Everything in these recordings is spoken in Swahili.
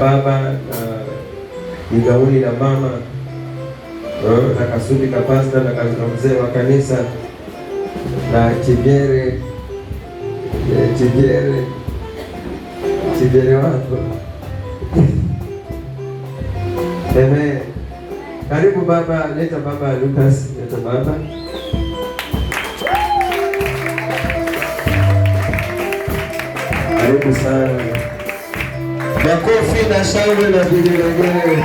baba na igauli na mama na Kasudi kapasta na mzee wa kanisa na Chigere wako. Amen. Karibu baba, leta baba Lucas, leta baba. Karibu sana. Makofi na shangwe na vigelegele.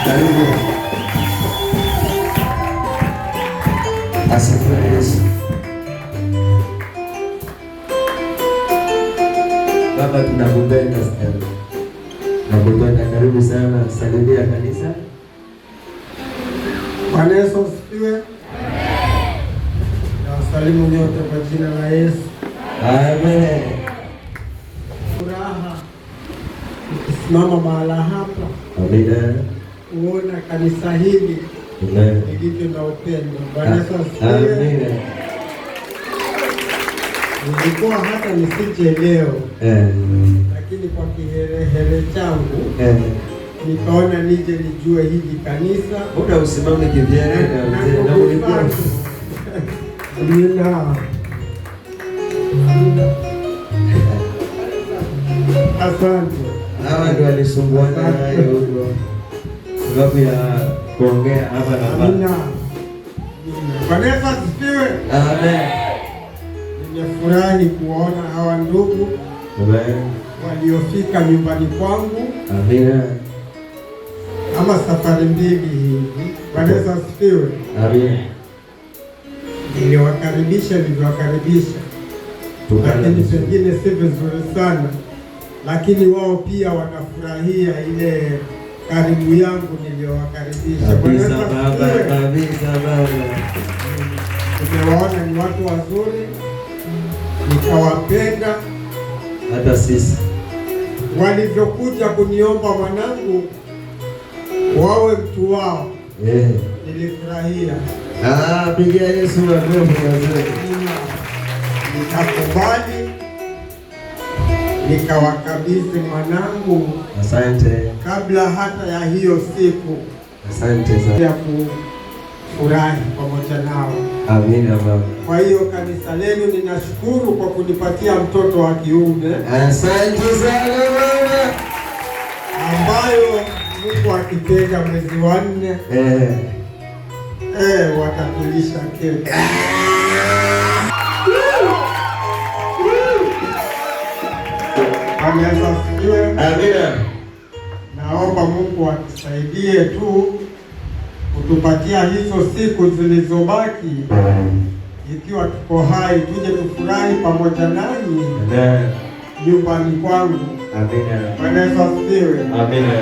Karibu. Asifiwe Yesu. Baba, tunakupenda sana. Nakupenda, karibu sana. Salimia kanisa. Bwana Yesu asifiwe. Nawasalimu nyote kwa jina la Yesu. Amen. Furaha kusimama mahala hapa. Amina. Kuona kanisa hili lilivyo na upendo. Bwana Yesu asifiwe. Amina. Nilikuwa hata nisije leo, lakini kwa kiherehere changu nikaona nije nijue hili kanisa. Mbona usimame kivyele na ulikuwa Amina. Asante. Hawa ndio walisumbuana naye huko sababu ya kuongea hapa na hapa. Amina. Bwana Yesu asifiwe. Amen. Nimefurahi kuona hawa ndugu waliofika nyumbani kwangu. Amina. Ama safari mbili hivi. Bwana Yesu asifiwe. Amina. Niliwakaribisha, lakini pengine si vizuri sana, lakini wao pia wanafurahia ile karibu yangu niliyowakaribisha. Kabisa baba, kabisa baba. Nimewaona ni watu wazuri, nikawapenda. Hata sisi walivyokuja kuniomba mwanangu wawe mtu wao, nilifurahia. Pigia Yesu makofi mazuri. Nikakubali, nikawakabidhi mwanangu. Asante. Kabla hata ya hiyo siku. Asante sana. Ya kufurahi pamoja nao. Amina baba. Kwa hiyo kanisa lenu ninashukuru kwa kunipatia mtoto wa kiume. Asante sana baba. Ambayo Mungu akipenda mwezi wa 4 watatulisha keki. Amina. Naomba Mungu atusaidie tu kutupatia hizo siku zilizobaki, ikiwa tuko hai, tuje tufurahi pamoja nanyi nyumbani kwangu. Amina. Bwana Yesu asifiwe. Amina.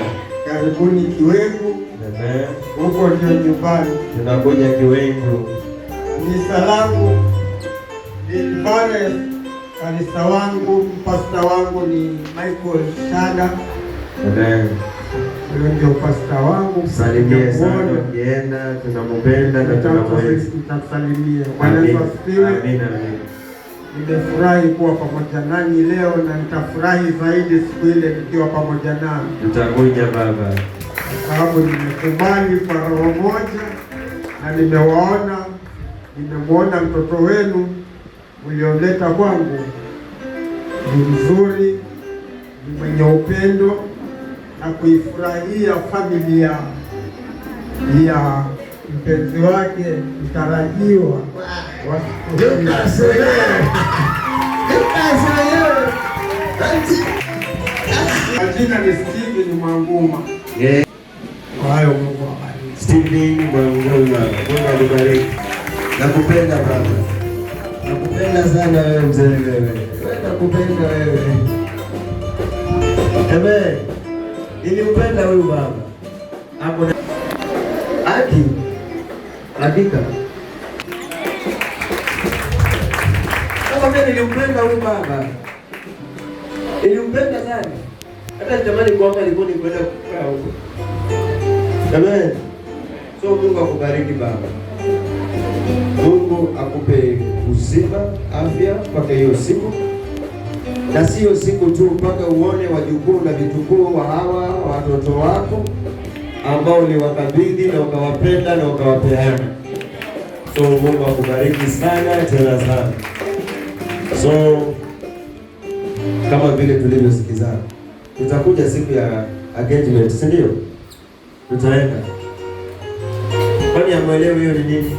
Karibuni Kiwengu. Huko ndio nyumbani. Tunakuja Kiwengu. Ni salamu ni pale kanisa wangu, pasta wangu ni Michael Shada. Huyo ndio pasta wangu. Salimie sana ukienda, tunampenda na tunamwenzi. Nitasalimia. Bwana Yesu asifiwe. Amina. Nimefurahi kuwa pamoja nanyi leo na nitafurahi zaidi siku ile nikiwa pamoja nanyi. Tutakuja baba. Sababu nimekubali kwa roho moja na nimemwona mtoto wenu mlioleta kwangu ni mzuri, ni mwenye upendo na kuifurahia familia ya mpenzi wake mtarajiwa. Majina ni Steven Mwanguma. Kwa hayo Mungu awabariki. Steven Mwanguma, Mungu akubariki. Nakupenda baba. Nakupenda sana wewe mzee wewe. Nakupenda wewe. Amen. Nilimpenda huyu baba. Hapo hakika. Kama mimi nilimpenda huyu baba. Nilimpenda sana. Hata nitamani kuomba nipone kwenda kukaa huko. Amen. So Mungu akubariki baba. Mungu akupe uzima, afya mpaka hiyo siku. na sio siku tu, mpaka uone wajukuu na vitukuu wa hawa watoto wako ambao uliwakabidhi na ukawapenda na ukawapeana. So Mungu akubariki sana tena sana. So kama vile tulivyosikizana, tutakuja siku ya engagement, si ndio? Tutaenda. Kwani amuelewe hiyo ni nini?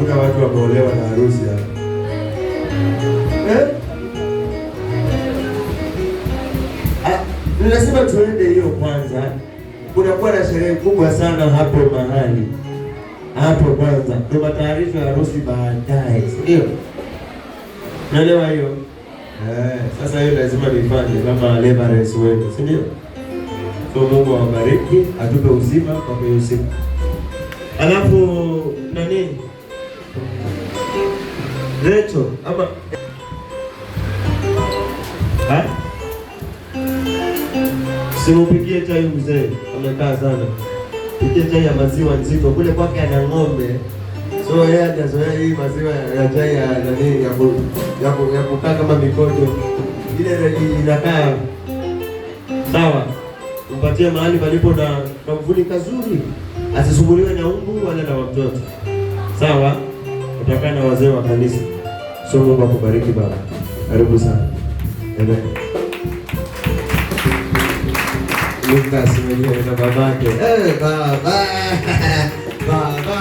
Kuna watu wameolewa na harusi hapa. Lazima tuende hiyo kwanza. Kunakuwa na sherehe kubwa sana hapo mahali hapo kwanza, ndio matayarisho ya harusi baadaye, ndio naelewa hiyo. Sasa hiyo lazima nifanye kama laborers wetu, si ndio? So Mungu awabariki, atupe uzima kwa hiyo siku. Alafu nani Recho ama simupigie chai mzee, amekaa sana. Pigie chai ya maziwa nzito, kule kwake ana ng'ombe. So yeye atazoea hii maziwa ya chai ya nani ya kukaa kama mikojo. Ile inakaa sawa. Umpatie mahali palipo na kamvuli kazuri. Asisumbuliwe na umbu wala na watoto. Sawa? Utakaa na wazee wa kanisa. So Mungu akubariki baba. Karibu sana. Amen. Lucas mwenyewe na babake. Baba. Baba.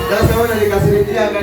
Sasa ona nikasaidia